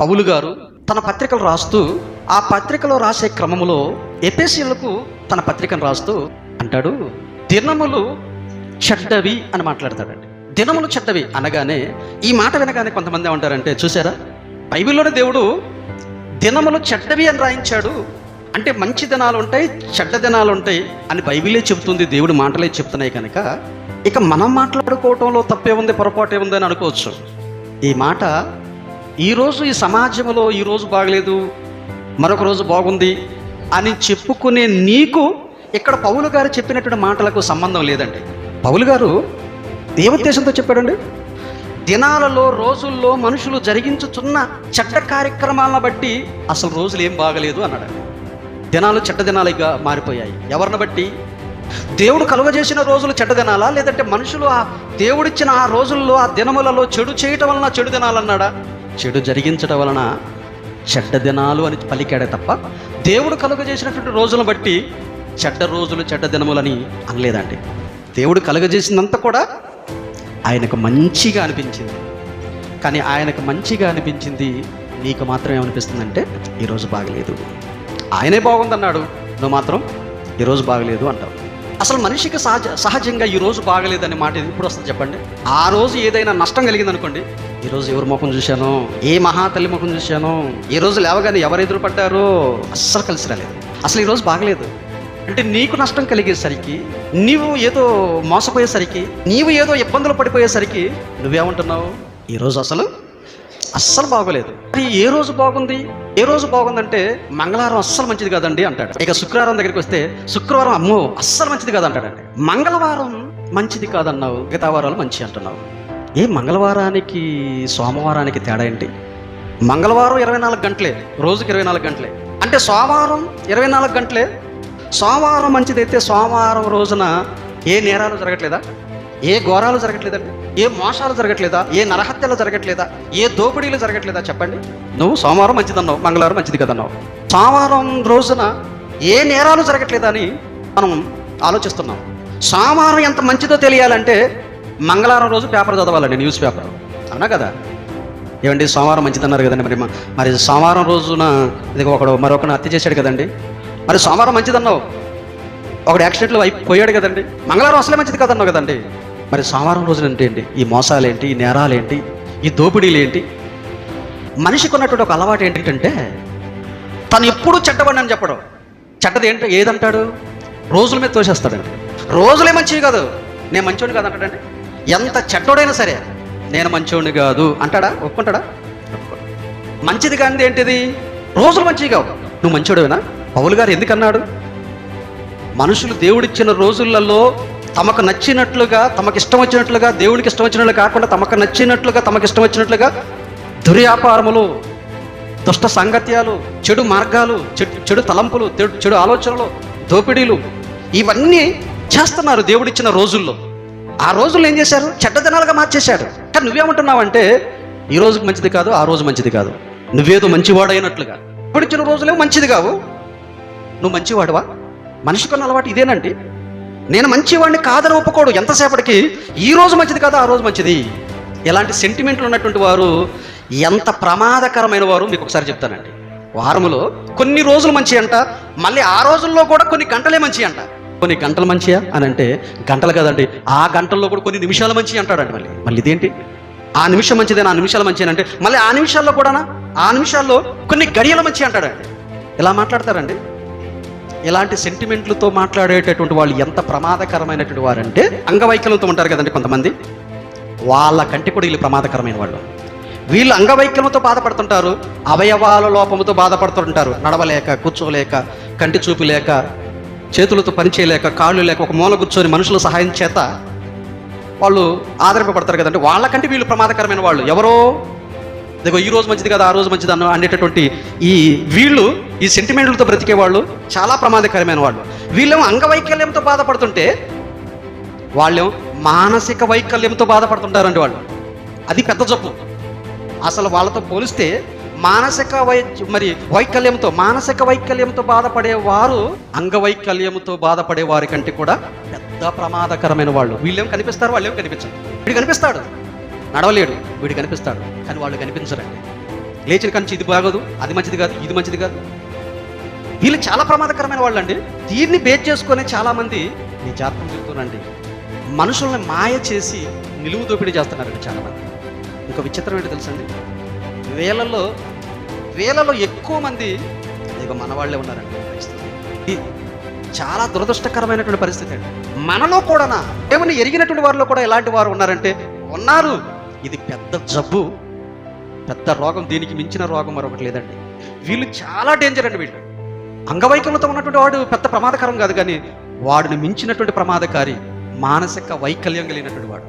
పౌలు గారు తన పత్రికలు రాస్తూ ఆ పత్రికలో రాసే క్రమంలో ఎఫెసీయులకు తన పత్రికను రాస్తూ అంటాడు, దినములు చెడ్డవి అని మాట్లాడతాడండి. దినములు చెడ్డవి అనగానే ఈ మాట వినగానే కొంతమంది ఏమంటారంటే, చూసారా బైబిల్లోనే దేవుడు దినములు చెడ్డవి అని రాయించాడు అంటే మంచి దినాలు ఉంటాయి, చెడ్డ దినాలు ఉంటాయి అని బైబిలే చెబుతుంది, దేవుడి మాటలే చెప్తున్నాయి కనుక ఇక మనం మాట్లాడుకోవటంలో తప్పే ఉంది, పొరపాటే ఉంది అని అనుకోవచ్చు. ఈ మాట ఈరోజు ఈ సమాజంలో ఈరోజు బాగలేదు, మరొక రోజు బాగుంది అని చెప్పుకునే నీకు ఇక్కడ పౌలు గారు చెప్పినటువంటి మాటలకు సంబంధం లేదండి. పౌలు గారు ఏ ఉద్దేశంతో చెప్పాడండి? దినాలలో రోజుల్లో మనుషులు జరిగించుచున్న చెడ్డ కార్యక్రమాలను బట్టి అసలు రోజులు ఏం బాగలేదు అన్నాడు. దినాలు చెడ్డ దినాలుగా మారిపోయాయి. ఎవరిని బట్టి? దేవుడు కలుగజేసిన రోజులు చెడ్డ దినాలా, లేదంటే మనుషులు ఆ దేవుడిచ్చిన ఆ రోజుల్లో ఆ దినములలో చెడు చేయటం వలన చెడు దినాలు అన్నాడా? చెడు జరిగించడం వలన చెడ్డ దినాలు అని పలికాడే తప్ప దేవుడు కలుగజేసినటువంటి రోజులను బట్టి చెడ్డ రోజులు చెడ్డ దినములని అనలేదండి. దేవుడు కలుగజేసినంత కూడా ఆయనకు మంచిగా అనిపించింది. కానీ ఆయనకు మంచిగా అనిపించింది నీకు మాత్రం ఏమనిపిస్తుందంటే ఈరోజు బాగలేదు. ఆయనే బాగుందన్నాడు, నువ్వు మాత్రం ఈరోజు బాగలేదు అంటావు. అసలు మనిషికి సహజంగా ఈరోజు బాగలేదనే మాట ఎప్పుడు వస్తుంది చెప్పండి? ఆ రోజు ఏదైనా నష్టం కలిగింది అనుకోండి, ఈరోజు ఎవరి ముఖం చూశాను, ఏ మహాతల్లి ముఖం చూశాను, ఈ రోజు లేవగానే ఎవరు ఎదురుపడ్డారో అస్సలు కలిసి రాలేదు. అసలు ఈరోజు బాగలేదు అంటే నీకు నష్టం కలిగేసరికి, నీవు ఏదో మోసపోయేసరికి, నీవు ఏదో ఇబ్బందులు పడిపోయేసరికి నువ్వేమంటున్నావు? ఈరోజు అస్సలు బాగోలేదు. మరి ఏ రోజు బాగుంది? ఏ రోజు బాగుందంటే మంగళవారం అస్సలు మంచిది కాదండి అంటాడు. ఇక శుక్రవారం దగ్గరికి వస్తే శుక్రవారం అమ్మో అస్సలు మంచిది కాదంటాడండి. మంగళవారం మంచిది కాదన్నావు, మిగతా వారాలు మంచి అంటున్నావు. ఏ మంగళవారానికి సోమవారానికి తేడా ఏంటి? మంగళవారం 24 గంటలే, రోజుకి 24 గంటలే. అంటే సోమవారం 24 గంటలే. సోమవారం మంచిదైతే సోమవారం రోజున ఏ నేరాలు జరగట్లేదా? ఏ ఘోరాలు జరగట్లేదండి? ఏ మోసాలు జరగట్లేదా? ఏ నరహత్యలు జరగట్లేదా? ఏ దోపిడీలు జరగట్లేదా? చెప్పండి. నువ్వు సోమవారం మంచిదన్నావు, మంగళవారం మంచిది కదన్నావు. సోమవారం రోజున ఏ నేరాలు జరగట్లేదా అని మనం ఆలోచిస్తున్నాం. సోమవారం ఎంత మంచిదో తెలియాలంటే మంగళవారం రోజు పేపర్ చదవాలండి, న్యూస్ పేపర్. అవునా కదా? ఏమండి సోమవారం మంచిదన్నారు కదండి, మరి సోమవారం రోజున ఇది మరొకడు హత్య చేశాడు కదండి, మరి సోమవారం మంచిదన్నావు. ఒకడు యాక్సిడెంట్లో పోయాడు కదండి, మంగళవారం అసలే మంచిది కదన్నావు కదండి. మరి సోమవారం రోజున అంటే ఏంటి? ఈ మోసాలేంటి, ఈ నేరాలేంటి, ఈ దోపిడీలు ఏంటి? మనిషికి ఉన్నటువంటి ఒక అలవాటు ఏంటంటే తను ఎప్పుడూ చెడ్డవాడిని అని చెప్పడం. చెడ్డది ఏంటి ఏదంటాడు? రోజుల మీద తోసేస్తాడండి. రోజులే మంచివి కాదు, నేను మంచోడిని కాదు అంటాడండి. ఎంత చెడ్డోడైనా సరే నేను మంచోడిని కాదు అంటాడా? ఒప్పుకుంటాడా? మంచిది కానిది ఏంటిది? రోజులు మంచివి కావు, నువ్వు మంచోడివేనా? పౌలు గారు ఎందుకన్నాడు? మనుషులు దేవుడిచ్చిన రోజులలో తమకు నచ్చినట్లుగా, తమకు ఇష్టం వచ్చినట్లుగా, దేవుడికి ఇష్టం వచ్చినట్లు కాకుండా తమకు నచ్చినట్లుగా, తమకు ఇష్టం వచ్చినట్లుగా దుర్వ్యాపారములు, దుష్ట సాంగత్యాలు, చెడు మార్గాలు, చెడు తలంపులు, చెడు ఆలోచనలు, దోపిడీలు ఇవన్నీ చేస్తున్నారు దేవుడిచ్చిన రోజుల్లో. ఆ రోజుల్లో ఏం చేశారు? చెడ్డ దినాలుగా మార్చేశారు. కానీ నువ్వేమంటున్నావంటే ఈ రోజుకి మంచిది కాదు, ఆ రోజు మంచిది కాదు, నువ్వేదో మంచివాడైనట్లుగా. ఇప్పుడిచ్చిన రోజులేమో మంచిది కావు, నువ్వు మంచివాడువా? మనిషికున్న అలవాటు ఇదేనండి. నేను మంచివాడిని కాదని ఒప్పుకోడు ఎంతసేపటికి ఈ రోజు మంచిది కాదు, ఆ రోజు మంచిది. ఇలాంటి సెంటిమెంట్లు ఉన్నటువంటి వారు ఎంత ప్రమాదకరమైన వారు మీకు ఒకసారి చెప్తానండి. వారములో కొన్ని రోజులు మంచి అంట, మళ్ళీ ఆ రోజుల్లో కూడా కొన్ని గంటలే మంచి అంట. కొన్ని గంటలు మంచియా అని అంటే గంటలు కదండి, ఆ గంటల్లో కూడా కొన్ని నిమిషాలు మంచి అంటాడండి. మళ్ళీ ఇదేంటి? ఆ నిమిషం మంచిదేనా, ఆ నిమిషాలు మంచి అంటే మళ్ళీ ఆ నిమిషాల్లో కూడానా, ఆ నిమిషాల్లో కొన్ని గడియలు మంచి అంటాడండి. ఇలా మాట్లాడతారండి. ఇలాంటి సెంటిమెంట్లతో మాట్లాడేటటువంటి వాళ్ళు ఎంత ప్రమాదకరమైనటువంటి వారంటే, అంగవైకల్యంతో ఉంటారు కదండి కొంతమంది, వాళ్ళ కంటే కూడా వీళ్ళు ప్రమాదకరమైన వాళ్ళు. వీళ్ళు అంగవైకల్యంతో బాధపడుతుంటారు, అవయవాల లోపముతో బాధపడుతుంటారు. నడవలేక, కూర్చోలేక, కంటి చూపు లేక, చేతులతో పనిచేయలేక, కాళ్ళు లేక ఒక మూల కూర్చొని మనుషుల సహాయం చేత వాళ్ళు ఆదరింపబడతారు కదండి. వాళ్ళకంటే వీళ్ళు ప్రమాదకరమైన వాళ్ళు. ఎవరో ఇదిగో ఈ రోజు మంచిది కదా, ఆ రోజు మంచిది అనేటటువంటి వీళ్ళు ఈ సెంటిమెంట్లతో బ్రతికే వాళ్ళు చాలా ప్రమాదకరమైన వాళ్ళు. వీళ్ళేమో అంగవైకల్యంతో బాధపడుతుంటే వాళ్ళేమో మానసిక వైకల్యంతో బాధపడుతుంటారండి వాళ్ళు. అది పెద్ద జబ్బు. అసలు వాళ్ళతో పోలిస్తే మానసిక వైకల్యంతో బాధపడేవారు అంగవైకల్యంతో బాధపడే వారి కంటే కూడా పెద్ద ప్రమాదకరమైన వాళ్ళు. వీళ్ళేం కనిపిస్తారు, వాళ్ళేం కనిపించరు. వీడు కనిపిస్తాడు, నడవలేడు, వీడు కనిపిస్తాడు, కానీ వాళ్ళు కనిపించరండి. లేచిన కంచి ఇది బాగోదు, అది మంచిది కాదు, ఇది మంచిది కాదు. వీళ్ళు చాలా ప్రమాదకరమైన వాళ్ళు అండి. దీన్ని బేస్ చేసుకొని చాలామంది నేను జాతకం చెప్తున్నానండి, మనుషుల్ని మాయ చేసి నిలువు దోపిడీ చేస్తున్నారండి చాలామంది. ఇంకో విచిత్రం ఏంటి తెలుసండి, వేలలో ఎక్కువ మంది ఇక మన వాళ్ళే ఉన్నారండి. ఇది చాలా దురదృష్టకరమైనటువంటి పరిస్థితి అండి. మనలో కూడానా దేవుని ఎరిగినటువంటి వారిలో కూడా ఎలాంటి వారు ఉన్నారంటే ఉన్నారు. ఇది పెద్ద జబ్బు, పెద్ద రోగం, దీనికి మించిన రోగం మరొకటి లేదండి. వీళ్ళు చాలా డేంజర్ అండి. వీళ్ళు అంగవైకల్యంతో ఉన్నటువంటి వాడు పెద్ద ప్రమాదకరం కాదు, కానీ వాడిని మించినటువంటి ప్రమాదకారి మానసిక వైకల్యం కలిగినటువంటి వాడు.